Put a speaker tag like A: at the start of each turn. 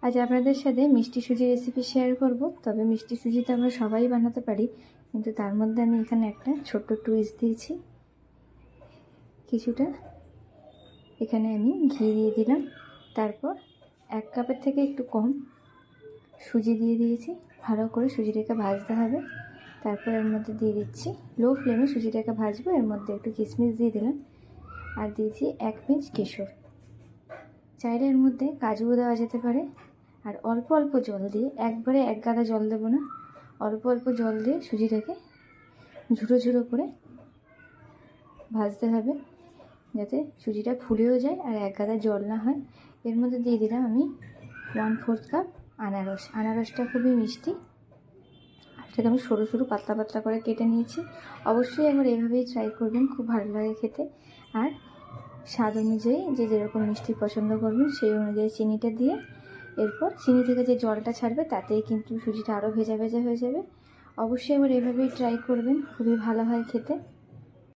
A: আজ আপনাদের সাথে মিষ্টি সুজি রেসিপি শেয়ার করব। তবে মিষ্টি সুজি তো আমরা সবাই বানাতে পারি, কিন্তু তার মধ্যে আমি এখানে একটা ছোট্ট টুইস্ট দিয়েছি। কিছুটা এখানে আমি ঘি দিয়ে দিলাম, তারপর 1 কাপের থেকে একটু কম সুজি দিয়ে দিয়েছি। ভালো করে সুজিটাকে ভাজতে হবে। তারপর এর মধ্যে দিয়ে দিচ্ছি, লো ফ্লেমে সুজিটাকে ভাজবো। এর মধ্যে একটু কিশমিশ দিয়ে দিলাম, আর দিয়েছি 1 পিঞ্চ কেশর। চাইলে এর মধ্যে কাজুও দেওয়া যেতে পারে। আর অল্প অল্প জল দিয়ে, একবারে 1 গাদা জল দেবো না, অল্প অল্প জল দিয়ে সুজিটাকে ঝুড়ো ঝুড়ো করে ভাজতে হবে, যাতে সুজিটা ফুলেও যায় আর 1 গাদা জল না হয়। এর মধ্যে দিয়ে দিলাম আমি 1/4 কাপ আনারস। আনারসটা খুবই মিষ্টি, আর সেটা আমি সরু সরু পাতলা পাতলা করে কেটে নিয়েছি। অবশ্যই একবার এভাবেই ট্রাই করবেন, খুব ভালো লাগে খেতে। আর স্বাদ অনুযায়ী যে যেরকম মিষ্টি পছন্দ করবেন সেই অনুযায়ী চিনিটা দিয়ে, এরপর চিনি থেকে যে জলটা ছাড়বে তাতেই কিন্তু সুজিটা আরও ভেজা ভেজা হয়ে যাবে। অবশ্যই এবার এভাবেই ট্রাই করবেন, খুবই ভালো হয় খেতে।